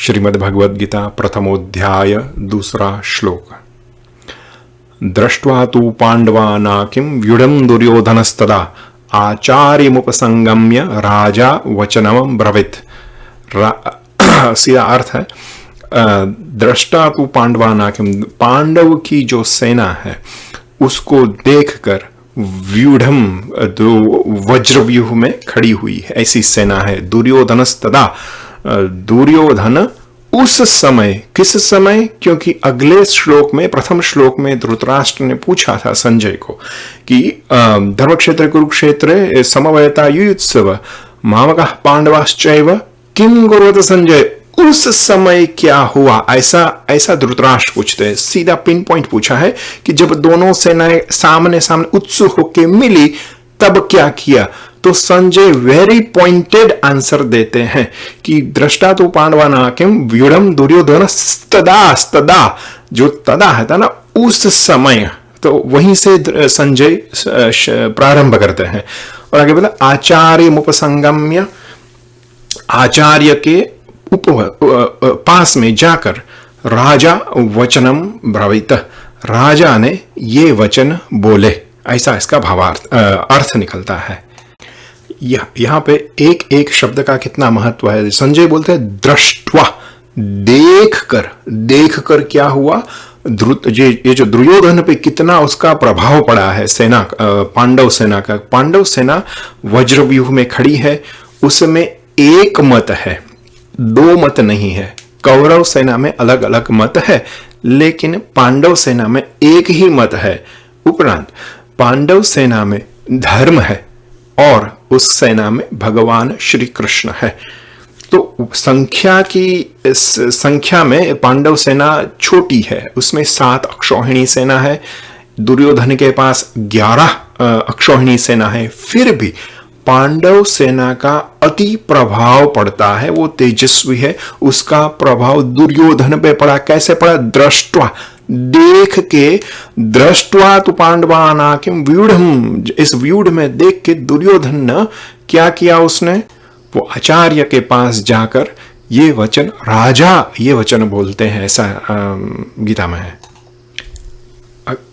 श्रीमद् भगवद गीता प्रथमोध्याय दूसरा श्लोक। दृष्ट्वा तु पांडवानाकिं व्युढं दुर्योधनस्तदा आचार्यमुपसंगम्य राजा वचनम ब्रवीत। सीधा अर्थ है, दृष्टा तु पांडवानाकिं, पांडव की जो सेना है उसको देखकर व्यूढ़म, वज्रव्यूह में खड़ी हुई है ऐसी सेना है। दुर्योधनस्तदा, दुर्योधन उस समय, किस समय? क्योंकि अगले श्लोक में, प्रथम श्लोक में धृतराष्ट्र ने पूछा था संजय को कि धर्मक्षेत्र कुरुक्षेत्र समवयता युयुत्सव मामकः पांडवाश्चैव किं कुर्वत संजय। उस समय क्या हुआ? ऐसा धृतराष्ट्र पूछते हैं। सीधा पिन पॉइंट पूछा है कि जब दोनों सेनाएं सामने सामने उत्सुक होकर मिली तब क्या किया। तो संजय वेरी पॉइंटेड आंसर देते हैं कि दृष्टा तो पांडवानाकिं व्यूढ़म दुर्योधन तदा, जो तदा है था ना उस समय, तो वहीं से संजय प्रारंभ करते हैं और आगे बोला आचार्य मुपसंगम्य, आचार्य के पास में जाकर राजा वचनम ब्रवीत, राजा ने ये वचन बोले। ऐसा इसका भावार्थ अर्थ निकलता है। यहां पे एक एक शब्द का कितना महत्व है। संजय बोलते हैं दृष्ट्वा, देखकर क्या हुआ। ये जो दुर्योधन पे कितना उसका प्रभाव पड़ा है सेना, पांडव सेना का। पांडव सेना वज्रव्यूह में खड़ी है, उसमें एक मत है, दो मत नहीं है। कौरव सेना में अलग अलग मत है, लेकिन पांडव सेना में एक ही मत है। उपरांत पांडव सेना में धर्म है और उस सेना में भगवान श्री कृष्ण है। तो संख्या में पांडव सेना छोटी है, उसमें 7 अक्षौहिणी सेना है। दुर्योधन के पास 11 अक्षौहिणी सेना है। फिर भी पांडव सेना का अति प्रभाव पड़ता है, वो तेजस्वी है। उसका प्रभाव दुर्योधन पे पड़ा। कैसे पड़ा? दृष्ट्वा, देख के। दृष्ट्वा तो पांडवानाकिं व्यूढ़म, इस व्यूढ़ में देख के दुर्योधन ने क्या किया? उसने वो आचार्य के पास जाकर ये वचन, राजा ये वचन बोलते हैं, ऐसा गीता में है।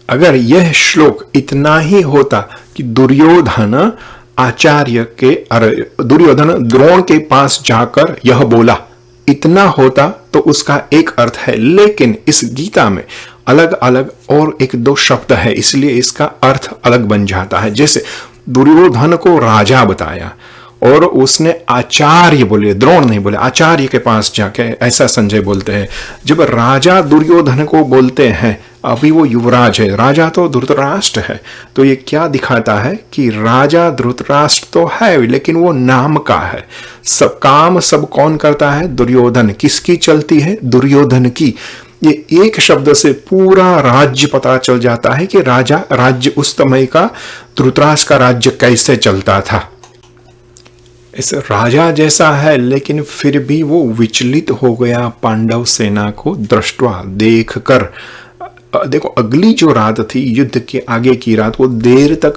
अगर यह श्लोक इतना ही होता कि दुर्योधन आचार्य के, दुर्योधन द्रोण के पास जाकर यह बोला, इतना होता तो उसका एक अर्थ है। लेकिन इस गीता में अलग अलग और 1-2 शब्द है, इसलिए इसका अर्थ अलग बन जाता है। जैसे दुर्योधन को राजा बताया और उसने आचार्य बोले, द्रोण नहीं बोले, आचार्य के पास जाके, ऐसा संजय बोलते हैं। जब राजा दुर्योधन को बोलते हैं, अभी वो युवराज है, राजा तो धृतराष्ट्र है, तो ये क्या दिखाता है कि राजा धृतराष्ट्र तो है लेकिन वो नाम का है। सब काम सब कौन करता है? दुर्योधन। किसकी चलती है? दुर्योधन की। ये एक शब्द से पूरा राज्य पता चल जाता है कि राज्य उस समय का, धृतराष्ट्र का राज्य कैसे चलता था। इस राजा जैसा है, लेकिन फिर भी वो विचलित हो गया पांडव सेना को दृष्टवा, देखकर। देखो अगली जो रात थी, युद्ध के आगे की रात, वो देर तक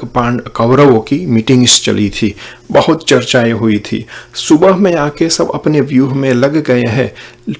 कौरवों की मीटिंग्स चली थी, बहुत चर्चाएं हुई थी। सुबह में आके सब अपने व्यूह में लग गए हैं।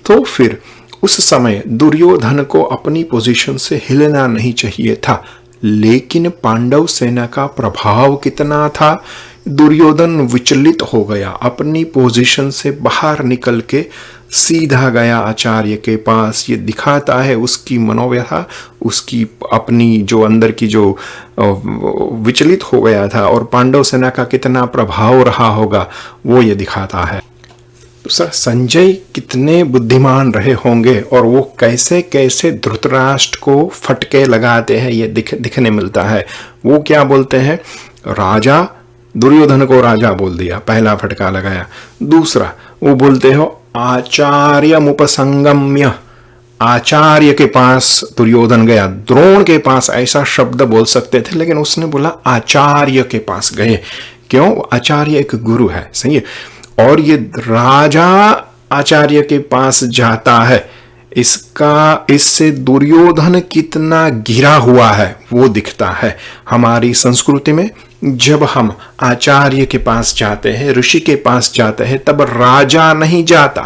तो फिर उस समय दुर्योधन को अपनी पोजीशन से हिलना नहीं चाहिए था, लेकिन पांडव सेना का प्रभाव कितना था। दुर्योधन विचलित हो गया, अपनी पोजीशन से बाहर निकल के सीधा गया आचार्य के पास। ये दिखाता है उसकी मनोव्यथा, उसकी अपनी जो अंदर की जो विचलित हो गया था, और पांडव सेना का कितना प्रभाव रहा होगा वो ये दिखाता है। दूसरा, संजय कितने बुद्धिमान रहे होंगे और वो कैसे कैसे धृतराष्ट्र को फटके लगाते हैं, ये दिखने मिलता है। वो क्या बोलते हैं? राजा, दुर्योधन को राजा बोल दिया, पहला फटका लगाया। दूसरा वो बोलते हो आचार्य मुपसंगम्य, आचार्य के पास दुर्योधन गया। द्रोण के पास ऐसा शब्द बोल सकते थे, लेकिन उसने बोला आचार्य के पास गए। क्यों? आचार्य एक गुरु है, सही है। और ये राजा आचार्य के पास जाता है, इससे दुर्योधन कितना घिरा हुआ है वो दिखता है। हमारी संस्कृति में जब हम आचार्य के पास जाते हैं, ऋषि के पास जाते हैं, तब राजा नहीं जाता,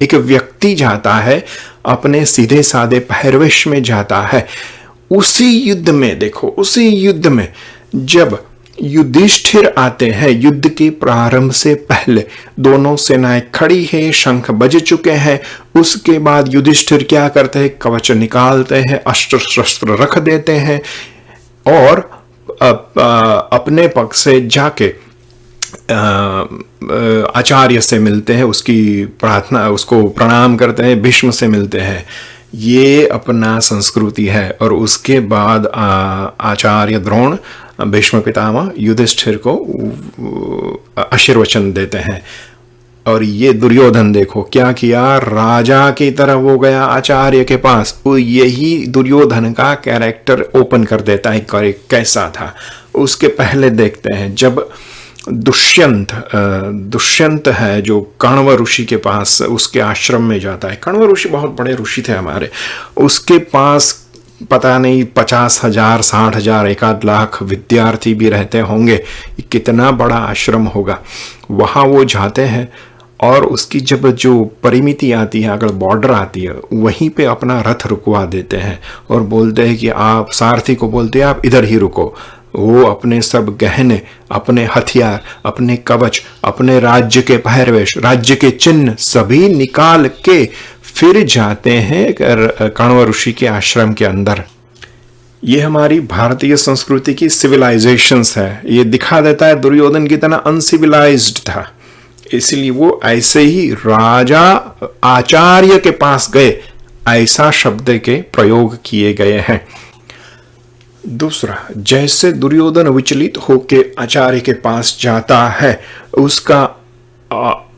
एक व्यक्ति जाता है, अपने सीधे साधे पहरवेश में जाता है। उसी युद्ध में देखो, उसी युद्ध में जब युधिष्ठिर आते हैं, युद्ध के प्रारंभ से पहले दोनों सेनाएं खड़ी है, शंख बज चुके हैं। उसके बाद युधिष्ठिर क्या करते हैं, कवच निकालते हैं, अस्त्र शस्त्र रख देते हैं और अपने पक्ष से जाके आचार्य से मिलते हैं, उसकी प्रार्थना, उसको प्रणाम करते हैं, भीष्म से मिलते हैं। ये अपना संस्कृति है। और उसके बाद आचार्य द्रोण भीष्म पितामह युधिष्ठिर को आशीर्वचन देते हैं। और ये दुर्योधन देखो क्या किया, राजा की तरह वो गया आचार्य के पास। वो यही दुर्योधन का कैरेक्टर ओपन कर देता है कैसा था। उसके पहले देखते हैं जब दुष्यंत है जो कण्व ऋषि के पास, उसके आश्रम में जाता है। कण्व ऋषि बहुत बड़े ऋषि थे हमारे। उसके पास पता नहीं 50,000 60,000 1 लाख विद्यार्थी भी रहते होंगे। कितना बड़ा आश्रम होगा। वहां वो जाते हैं और उसकी जब जो परिमिति आती है, अगर बॉर्डर आती है, वहीं पे अपना रथ रुकवा देते हैं और बोलते हैं कि आप, सारथी को बोलते हैं आप इधर ही रुको। वो अपने सब गहने, अपने हथियार, अपने कवच, अपने राज्य के पहरवेश, राज्य के चिन्ह सभी निकाल के फिर जाते हैं कण्व ऋषि के आश्रम के अंदर। ये हमारी भारतीय संस्कृति की सिविलाइजेशंस है। ये दिखा देता है दुर्योधन कितना अनसिविलाइज्ड था। इसलिए वो ऐसे ही राजा आचार्य के पास गए, ऐसा शब्द के प्रयोग किए गए हैं। दूसरा, जैसे दुर्योधन विचलित होके आचार्य के पास जाता है, उसका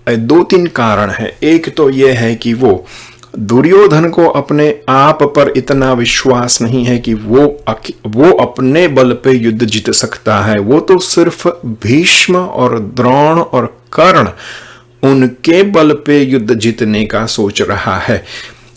2-3 कारण है। एक तो यह है कि वो दुर्योधन को अपने आप पर इतना विश्वास नहीं है कि वो अपने बल पे युद्ध जीत सकता है। वो तो सिर्फ भीष्म और द्रोण और कर्ण, उनके बल पे युद्ध जीतने का सोच रहा है।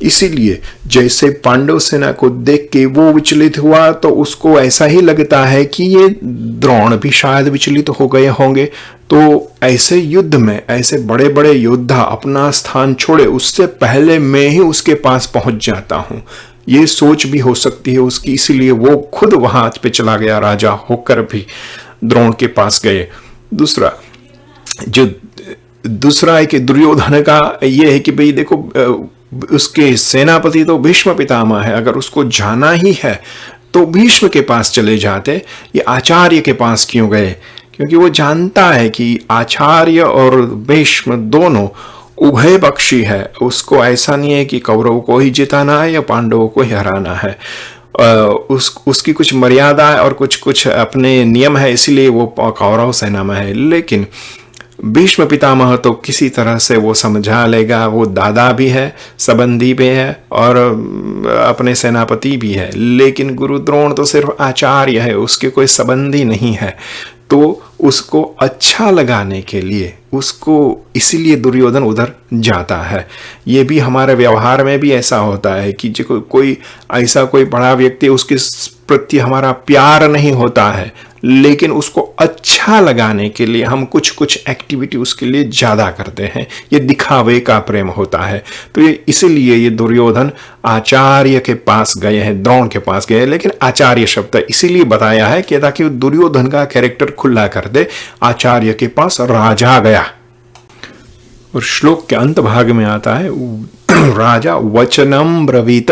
इसीलिए जैसे पांडव सेना को देख के वो विचलित हुआ, तो उसको ऐसा ही लगता है कि ये द्रोण भी शायद विचलित हो गए होंगे। तो ऐसे युद्ध में ऐसे बड़े बड़े योद्धा अपना स्थान छोड़े, उससे पहले मैं ही उसके पास पहुंच जाता हूं, ये सोच भी हो सकती है उसकी। इसीलिए वो खुद वहां पे चला गया, राजा होकर भी द्रोण के पास गए। दूसरा है कि दुर्योधन का ये है कि भाई देखो, उसके सेनापति तो भीष्म पितामह है। अगर उसको जाना ही है तो भीष्म के पास चले जाते, ये आचार्य के पास क्यों गए? क्योंकि वो जानता है कि आचार्य और भीष्म दोनों उभय पक्षी है। उसको ऐसा नहीं है कि कौरव को ही जिताना है या पांडवों को ही हराना है। उसकी कुछ मर्यादा और कुछ अपने नियम है, इसीलिए वो कौरव सेना में है। लेकिन भीष्म पितामह तो किसी तरह से वो समझा लेगा। वो दादा भी है, संबंधी भी है और अपने सेनापति भी है। लेकिन गुरु द्रोण तो सिर्फ आचार्य है, उसके कोई संबंधी नहीं है। तो उसको अच्छा लगाने के लिए उसको, इसीलिए दुर्योधन उधर जाता है। ये भी हमारे व्यवहार में भी ऐसा होता है कि जो कोई ऐसा कोई बड़ा व्यक्ति, उसके प्रति हमारा प्यार नहीं होता है, लेकिन उसको अच्छा लगाने के लिए हम कुछ एक्टिविटी उसके लिए ज्यादा करते हैं। ये दिखावे का प्रेम होता है। तो ये इसीलिए ये दुर्योधन आचार्य के पास गए हैं, द्रोण के पास गए। लेकिन आचार्य शब्द इसीलिए बताया है कि ताकि दुर्योधन का कैरेक्टर खुला कर दे। आचार्य के पास राजा गया। और श्लोक के अंत भाग में आता है राजा वचनम ब्रवीत।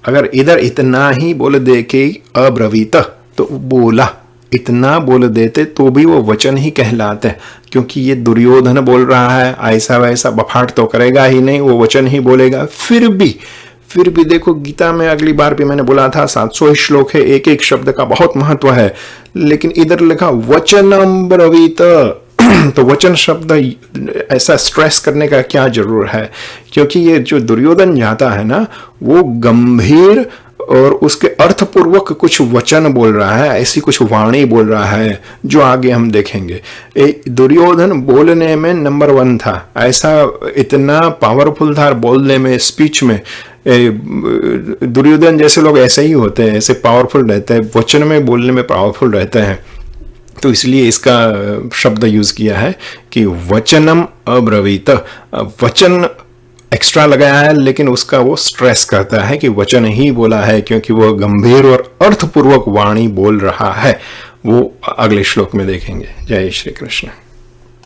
अगर इधर इतना ही बोल दे के अब्रवीत, तो बोला, इतना बोल देते तो भी वो वचन ही कहलाते हैं। क्योंकि ये दुर्योधन बोल रहा है, ऐसा वैसा बफाट तो करेगा ही नहीं, वो वचन ही बोलेगा। फिर भी देखो, गीता में अगली बार भी मैंने बोला था 700 श्लोक है, एक एक शब्द का बहुत महत्व है। लेकिन इधर लिखा वचनम ब्रवीत, तो वचन शब्द ऐसा स्ट्रेस करने का क्या जरूर है? क्योंकि ये जो दुर्योधन जाता है ना, वो गंभीर और उसके अर्थपूर्वक कुछ वचन बोल रहा है, ऐसी कुछ वाणी बोल रहा है जो आगे हम देखेंगे। दुर्योधन बोलने में नंबर 1 था, ऐसा इतना पावरफुल था बोलने में, स्पीच में। दुर्योधन जैसे लोग ऐसे ही होते हैं, ऐसे पावरफुल रहते हैं, वचन में बोलने में पावरफुल रहते हैं। तो इसलिए इसका शब्द यूज किया है कि वचनम अब्रवीत। वचन एक्स्ट्रा लगाया है, लेकिन उसका वो स्ट्रेस करता है कि वचन ही बोला है, क्योंकि वो गंभीर और अर्थपूर्वक वाणी बोल रहा है। वो अगले श्लोक में देखेंगे। जय श्री कृष्ण।